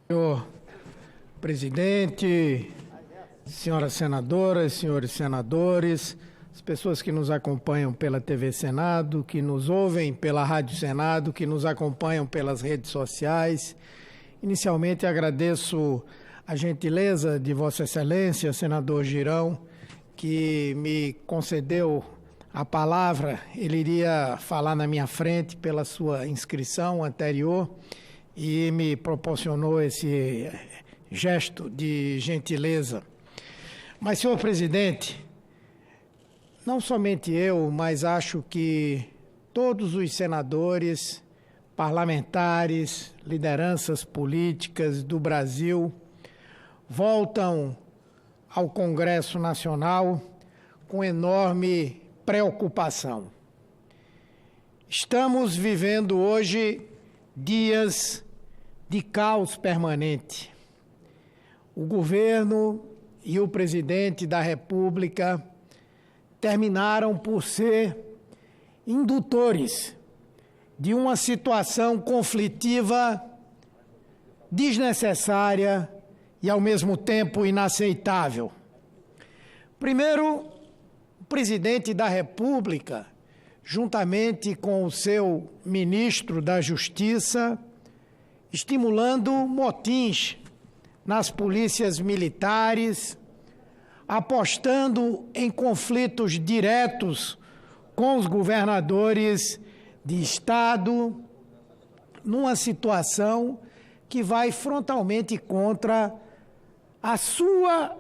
Senhor presidente, senhoras senadoras, senhores senadores, as pessoas que nos acompanham pela TV Senado, que nos ouvem pela Rádio Senado, que nos acompanham pelas redes sociais. Inicialmente agradeço a gentileza de Vossa Excelência, senador Girão, que me concedeu a palavra. Ele iria falar na minha frente pela sua inscrição anterior e me proporcionou esse gesto de gentileza. Mas, senhor presidente, não somente eu, mas acho que todos os senadores, parlamentares, lideranças políticas do Brasil voltam ao Congresso Nacional com enorme preocupação. Estamos vivendo hoje dias de caos permanente. O governo e o presidente da República terminaram por ser indutores de uma situação conflitiva, desnecessária e, ao mesmo tempo, inaceitável. Primeiro, o presidente da República, juntamente com o seu ministro da Justiça, estimulando motins nas polícias militares, apostando em conflitos diretos com os governadores de Estado, numa situação que vai frontalmente contra a sua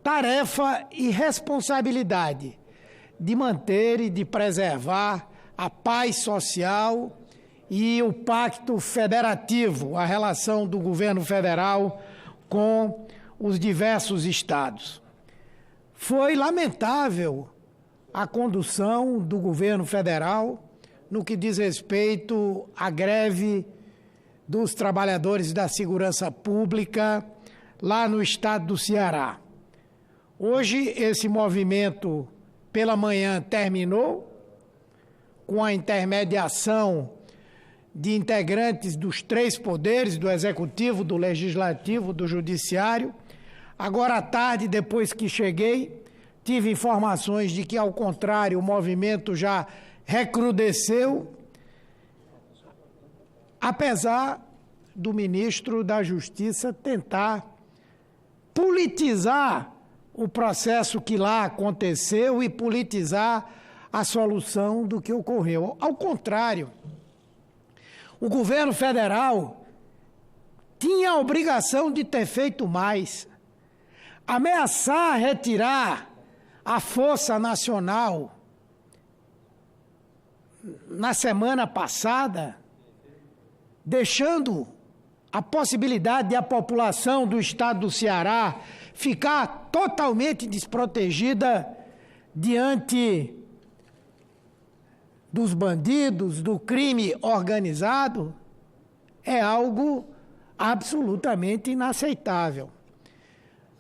tarefa e responsabilidade de manter e de preservar a paz social e o pacto federativo, a relação do governo federal com os diversos estados. Foi lamentável a condução do governo federal no que diz respeito à greve dos trabalhadores da segurança pública lá no estado do Ceará. Hoje, esse movimento pela manhã terminou com a intermediação de integrantes dos três poderes, do Executivo, do Legislativo, do Judiciário. Agora à tarde, depois que cheguei, tive informações de que, ao contrário, o movimento já recrudesceu, apesar do ministro da Justiça tentar politizar o processo que lá aconteceu e politizar a solução do que ocorreu. Ao contrário, o governo federal tinha a obrigação de ter feito mais. Ameaçar retirar a Força Nacional na semana passada, deixando a possibilidade de a população do estado do Ceará ficar totalmente desprotegida diante dos bandidos, do crime organizado, é algo absolutamente inaceitável.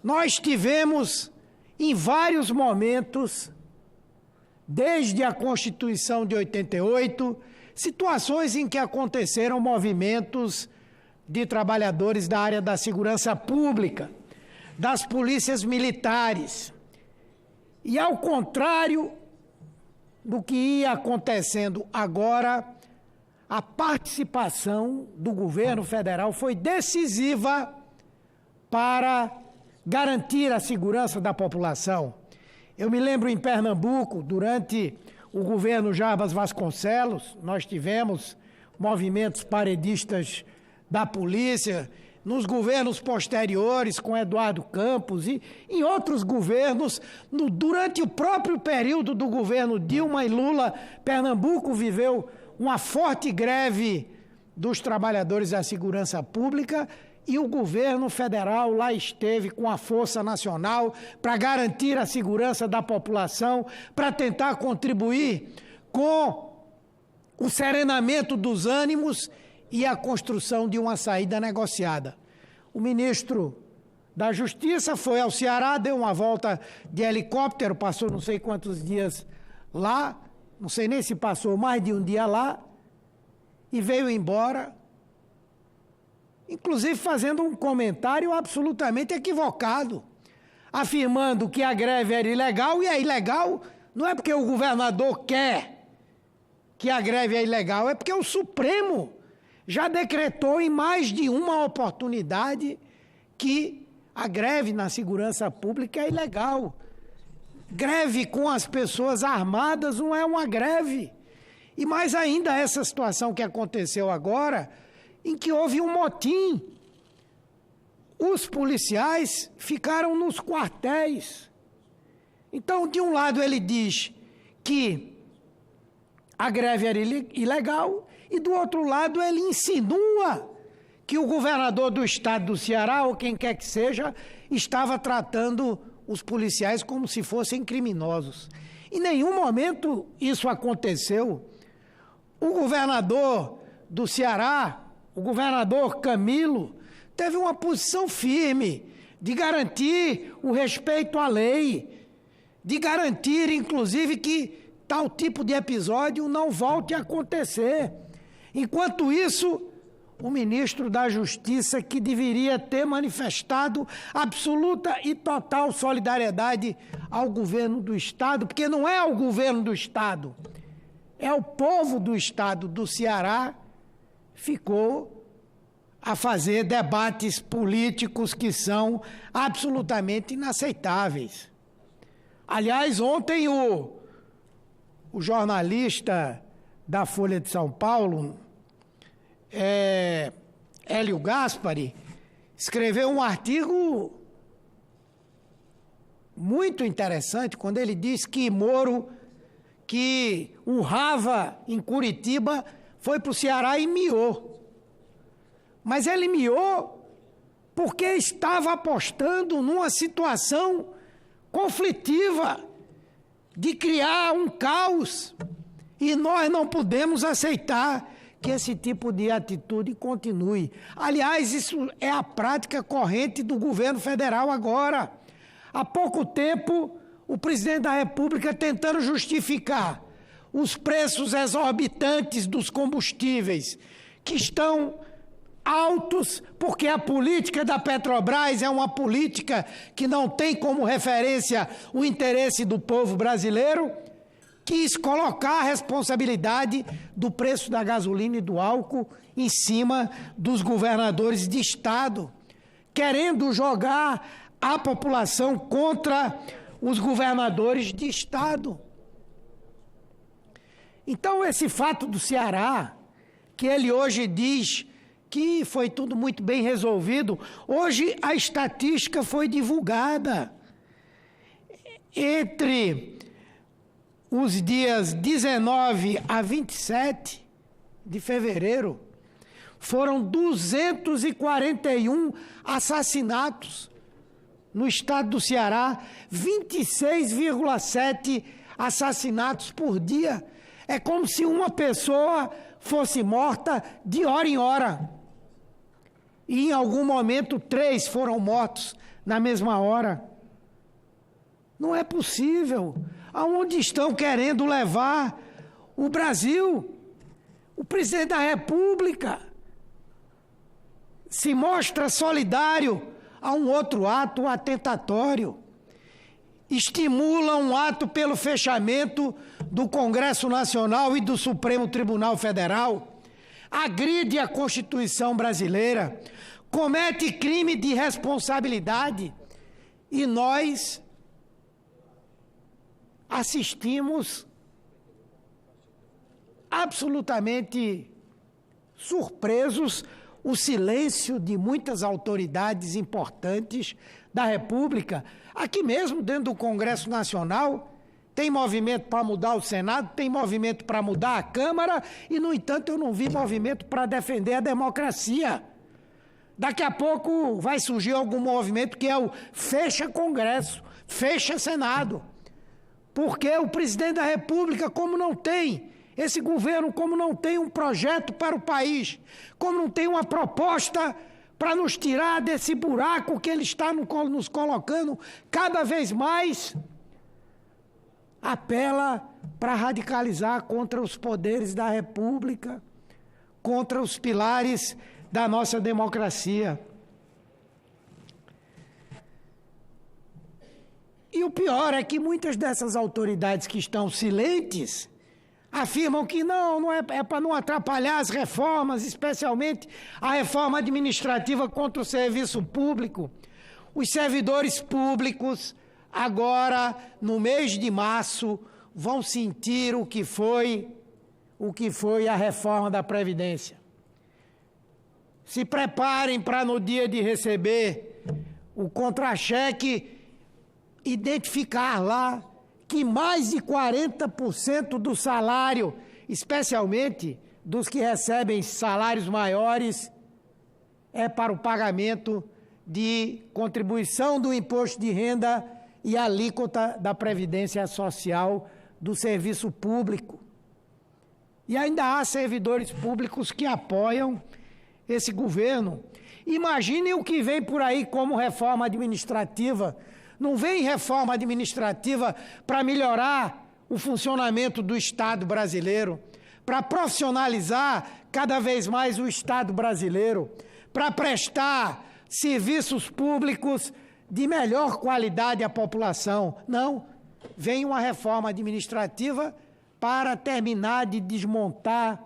Nós tivemos, em vários momentos, desde a Constituição de 88, situações em que aconteceram movimentos de trabalhadores da área da segurança pública, das polícias militares. E, ao contrário do que ia acontecendo agora, a participação do governo federal foi decisiva para garantir a segurança da população. Eu me lembro em Pernambuco, durante o governo Jarbas Vasconcelos, nós tivemos movimentos paredistas da polícia, nos governos posteriores, com Eduardo Campos e em outros governos, durante o próprio período do governo Dilma e Lula, Pernambuco viveu uma forte greve dos trabalhadores da segurança pública e o governo federal lá esteve com a Força Nacional para garantir a segurança da população, para tentar contribuir com o serenamento dos ânimos e a construção de uma saída negociada. O ministro da Justiça foi ao Ceará, deu uma volta de helicóptero, passou não sei quantos dias lá, não sei nem se passou mais de um dia lá, e veio embora inclusive fazendo um comentário absolutamente equivocado, afirmando que a greve era ilegal, e é ilegal não é porque o governador quer que a greve é ilegal, é porque o Supremo já decretou em mais de uma oportunidade que a greve na segurança pública é ilegal. Greve com as pessoas armadas não é uma greve. E mais ainda essa situação que aconteceu agora, em que houve um motim. Os policiais ficaram nos quartéis. Então, de um lado ele diz que a greve era ilegal, e do outro lado ele insinua que o governador do estado do Ceará, ou quem quer que seja, estava tratando os policiais como se fossem criminosos. Em nenhum momento isso aconteceu. O governador do Ceará, o governador Camilo, teve uma posição firme de garantir o respeito à lei, de garantir, inclusive, que tal tipo de episódio não volte a acontecer. Enquanto isso, o ministro da Justiça, que deveria ter manifestado absoluta e total solidariedade ao governo do Estado, porque não é o governo do Estado, é o povo do Estado do Ceará, ficou a fazer debates políticos que são absolutamente inaceitáveis. Aliás, ontem o jornalista da Folha de São Paulo, Hélio Gaspari, escreveu um artigo muito interessante quando ele diz que Moro, que urrava em Curitiba, foi para o Ceará e miou. Mas ele miou porque estava apostando numa situação conflitiva de criar um caos. E nós não podemos aceitar que esse tipo de atitude continue. Aliás, isso é a prática corrente do governo federal agora. Há pouco tempo, o presidente da República tentando justificar os preços exorbitantes dos combustíveis, que estão altos, porque a política da Petrobras é uma política que não tem como referência o interesse do povo brasileiro, quis colocar a responsabilidade do preço da gasolina e do álcool em cima dos governadores de estado, querendo jogar a população contra os governadores de estado. Então, esse fato do Ceará, que ele hoje diz que foi tudo muito bem resolvido, hoje a estatística foi divulgada. Entre os dias 19 a 27 de fevereiro, foram 241 assassinatos no estado do Ceará, 26,7 assassinatos por dia. É como se uma pessoa fosse morta de hora em hora. E em algum momento 3 foram mortos na mesma hora. Não é possível. Aonde estão querendo levar o Brasil? O presidente da República se mostra solidário a um outro ato atentatório. Estimula um ato pelo fechamento do Congresso Nacional e do Supremo Tribunal Federal. Agride a Constituição brasileira. Comete crime de responsabilidade. E nós assistimos absolutamente surpresos o silêncio de muitas autoridades importantes da República. Aqui mesmo, dentro do Congresso Nacional, tem movimento para mudar o Senado, tem movimento para mudar a Câmara, e, no entanto, eu não vi movimento para defender a democracia. Daqui a pouco vai surgir algum movimento que é o fecha Congresso, fecha Senado. Porque o presidente da República, como não tem, esse governo, como não tem um projeto para o país, como não tem uma proposta para nos tirar desse buraco que ele está nos colocando cada vez mais, apela para radicalizar contra os poderes da República, contra os pilares da nossa democracia. E o pior é que muitas dessas autoridades que estão silentes afirmam que não é para não atrapalhar as reformas, especialmente a reforma administrativa contra o serviço público. Os servidores públicos, agora, no mês de março, vão sentir o que foi a reforma da Previdência. Se preparem para, no dia de receber o contra-cheque, identificar lá que mais de 40% do salário, especialmente dos que recebem salários maiores, é para o pagamento de contribuição do imposto de renda e alíquota da Previdência Social do serviço público. E ainda há servidores públicos que apoiam esse governo. Imaginem o que vem por aí como reforma administrativa. Não vem reforma administrativa para melhorar o funcionamento do Estado brasileiro, para profissionalizar cada vez mais o Estado brasileiro, para prestar serviços públicos de melhor qualidade à população. Não, vem uma reforma administrativa para terminar de desmontar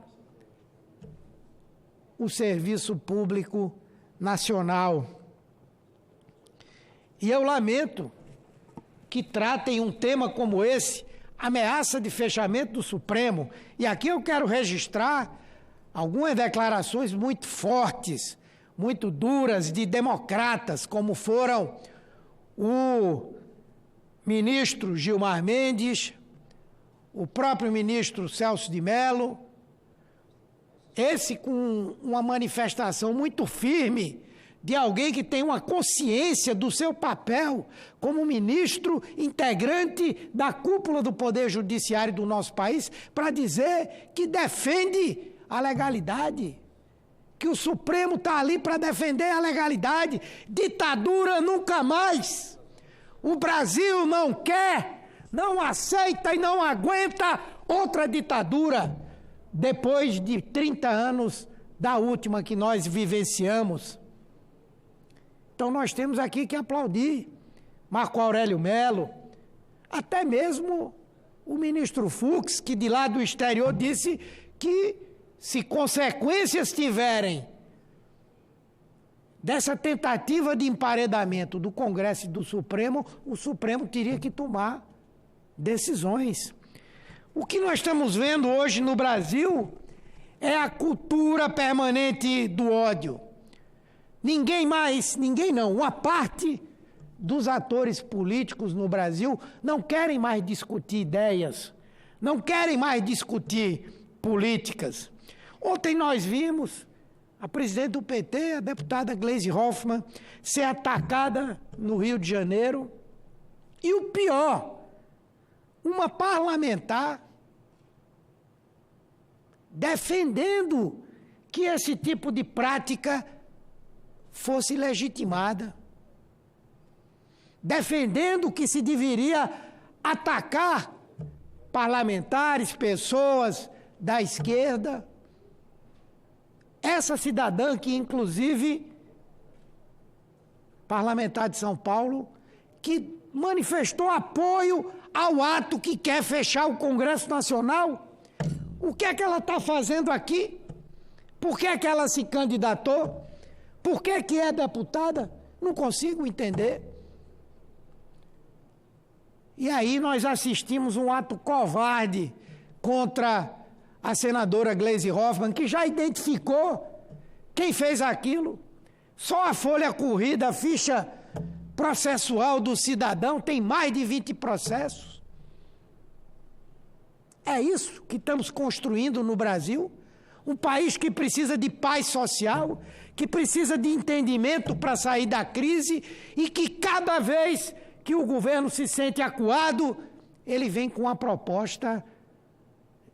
o serviço público nacional. E eu lamento que tratem um tema como esse, ameaça de fechamento do Supremo. E aqui eu quero registrar algumas declarações muito fortes, muito duras de democratas, como foram o ministro Gilmar Mendes, o próprio ministro Celso de Mello, esse com uma manifestação muito firme de alguém que tem uma consciência do seu papel como ministro integrante da cúpula do Poder Judiciário do nosso país, para dizer que defende a legalidade, que o Supremo está ali para defender a legalidade. Ditadura nunca mais. O Brasil não quer, não aceita e não aguenta outra ditadura depois de 30 anos da última que nós vivenciamos. Então nós temos aqui que aplaudir Marco Aurélio Mello, até mesmo o ministro Fux, que de lá do exterior disse que se consequências tiverem dessa tentativa de emparedamento do Congresso e do Supremo, o Supremo teria que tomar decisões. O que nós estamos vendo hoje no Brasil é a cultura permanente do ódio. Uma parte dos atores políticos no Brasil não querem mais discutir ideias, não querem mais discutir políticas. Ontem nós vimos a presidente do PT, a deputada Gleisi Hoffmann, ser atacada no Rio de Janeiro. E o pior, uma parlamentar defendendo que esse tipo de prática fosse legitimada, defendendo que se deveria atacar parlamentares, pessoas da esquerda. Essa cidadã que, inclusive, parlamentar de São Paulo, que manifestou apoio ao ato que quer fechar o Congresso Nacional, o que é que ela está fazendo aqui? Por que é que ela se candidatou? Por que é deputada? Não consigo entender. E aí nós assistimos um ato covarde contra a senadora Gleisi Hoffmann, que já identificou quem fez aquilo. Só a folha corrida, a ficha processual do cidadão, tem mais de 20 processos. É isso que estamos construindo no Brasil? Um país que precisa de paz social, que precisa de entendimento para sair da crise e que cada vez que o governo se sente acuado, ele vem com a proposta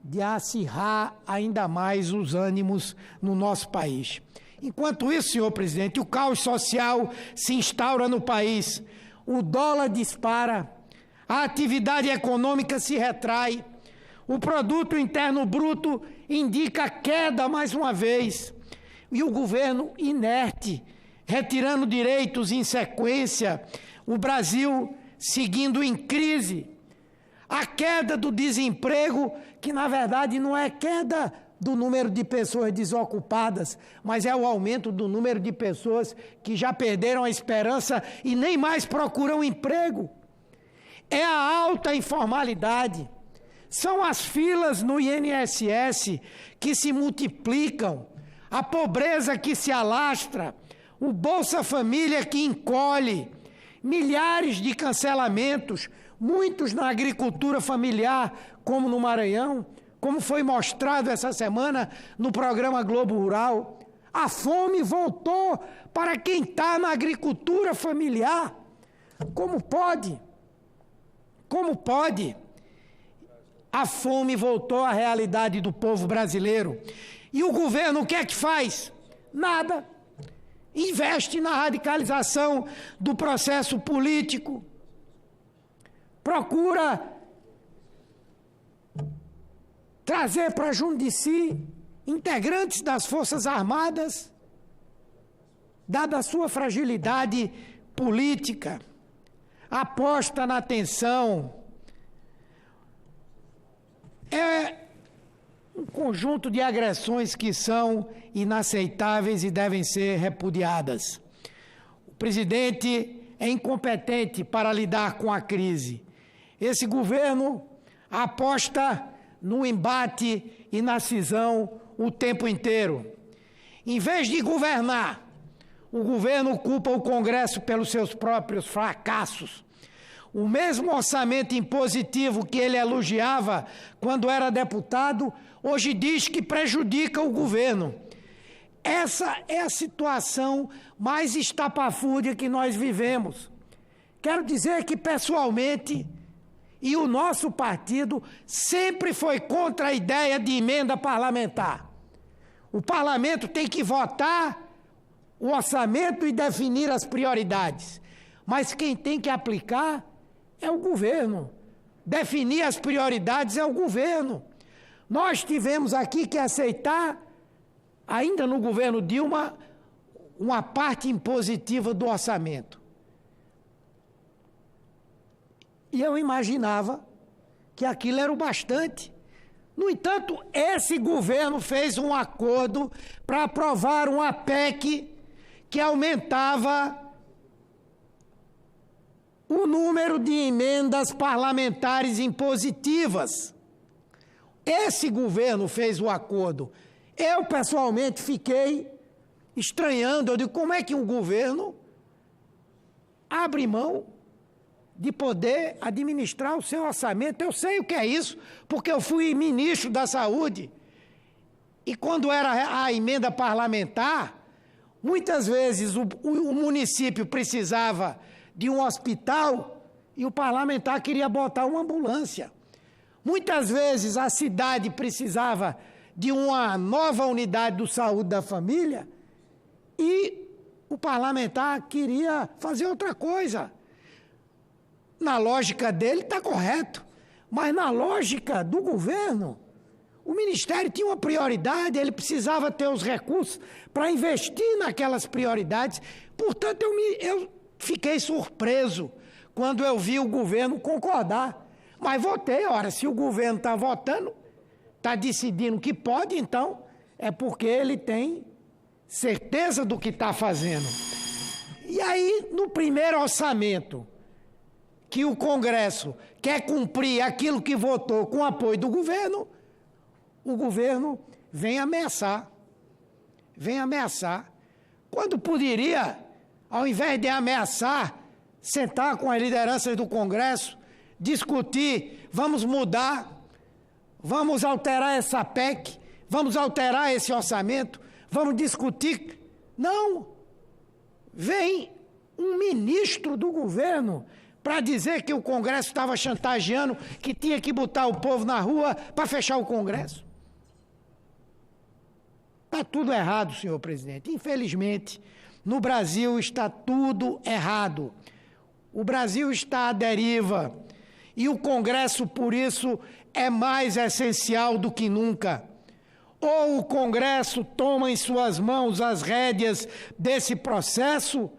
de acirrar ainda mais os ânimos no nosso país. Enquanto isso, senhor presidente, o caos social se instaura no país, o dólar dispara, a atividade econômica se retrai, o produto interno bruto indica queda mais uma vez, e o governo inerte, retirando direitos em sequência, o Brasil seguindo em crise. A queda do desemprego, que na verdade não é queda do número de pessoas desocupadas, mas é o aumento do número de pessoas que já perderam a esperança e nem mais procuram emprego. É a alta informalidade. São as filas no INSS que se multiplicam, a pobreza que se alastra, o Bolsa Família que encolhe, milhares de cancelamentos, muitos na agricultura familiar, como no Maranhão, como foi mostrado essa semana no programa Globo Rural. A fome voltou para quem está na agricultura familiar. Como pode? Como pode? A fome voltou à realidade do povo brasileiro. E o governo o que é que faz? Nada. Investe na radicalização do processo político. Procura trazer para junto de si integrantes das Forças Armadas, dada a sua fragilidade política. Aposta na tensão. É um conjunto de agressões que são inaceitáveis e devem ser repudiadas. O presidente é incompetente para lidar com a crise. Esse governo aposta no embate e na cisão o tempo inteiro. Em vez de governar, o governo culpa o Congresso pelos seus próprios fracassos. O mesmo orçamento impositivo que ele elogiava quando era deputado, hoje diz que prejudica o governo. Essa é a situação mais estapafúrdia que nós vivemos. Quero dizer que, pessoalmente, e o nosso partido sempre foi contra a ideia de emenda parlamentar. O parlamento tem que votar o orçamento e definir as prioridades. Mas quem tem que aplicar é o governo. Definir as prioridades é o governo. Nós tivemos aqui que aceitar, ainda no governo Dilma, uma parte impositiva do orçamento. E eu imaginava que aquilo era o bastante. No entanto, esse governo fez um acordo para aprovar uma PEC que aumentava o número de emendas parlamentares impositivas. Esse governo fez o acordo. Eu, pessoalmente, fiquei estranhando. Eu digo, como é que um governo abre mão de poder administrar o seu orçamento? Eu sei o que é isso, porque eu fui ministro da Saúde. E quando era a emenda parlamentar, muitas vezes o município precisava de um hospital e o parlamentar queria botar uma ambulância. Muitas vezes a cidade precisava de uma nova unidade de saúde da família e o parlamentar queria fazer outra coisa. Na lógica dele está correto, mas na lógica do governo, o Ministério tinha uma prioridade, ele precisava ter os recursos para investir naquelas prioridades. Portanto, eu fiquei surpreso quando eu vi o governo concordar. Mas votei, ora, se o governo está votando, está decidindo que pode, então é porque ele tem certeza do que está fazendo. E aí, no primeiro orçamento, que o Congresso quer cumprir aquilo que votou com o apoio do governo, o governo vem ameaçar. Vem ameaçar. Quando poderia, ao invés de ameaçar, sentar com as lideranças do Congresso, discutir, vamos mudar, vamos alterar essa PEC, vamos alterar esse orçamento, vamos discutir. Não! Vem um ministro do governo para dizer que o Congresso estava chantageando, que tinha que botar o povo na rua para fechar o Congresso. Está tudo errado, senhor presidente. Infelizmente, no Brasil está tudo errado. O Brasil está à deriva. E o Congresso, por isso, é mais essencial do que nunca. ou o Congresso toma em suas mãos as rédeas desse processo,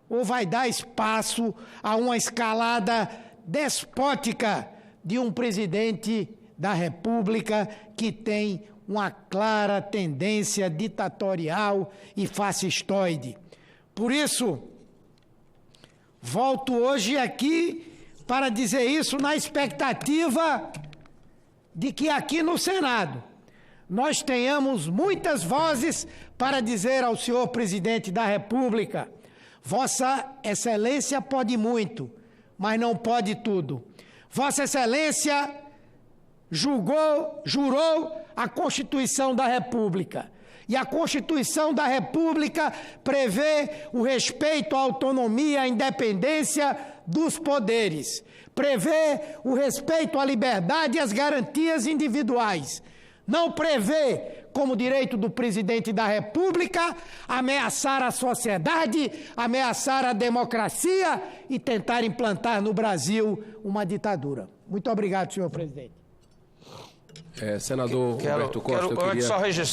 ou vai dar espaço a uma escalada despótica de um presidente da República que tem uma clara tendência ditatorial e fascistoide. Por isso, volto hoje aqui para dizer isso na expectativa de que aqui no Senado nós tenhamos muitas vozes para dizer ao senhor presidente da República: Vossa Excelência pode muito, mas não pode tudo. Vossa Excelência jurou a Constituição da República. E a Constituição da República prevê o respeito à autonomia, à independência dos poderes. Prevê o respeito à liberdade e às garantias individuais. Não prevê, como direito do presidente da República, ameaçar a sociedade, ameaçar a democracia e tentar implantar no Brasil uma ditadura. Muito obrigado, senhor presidente. Senador Roberto Costa, eu queria... Só registrar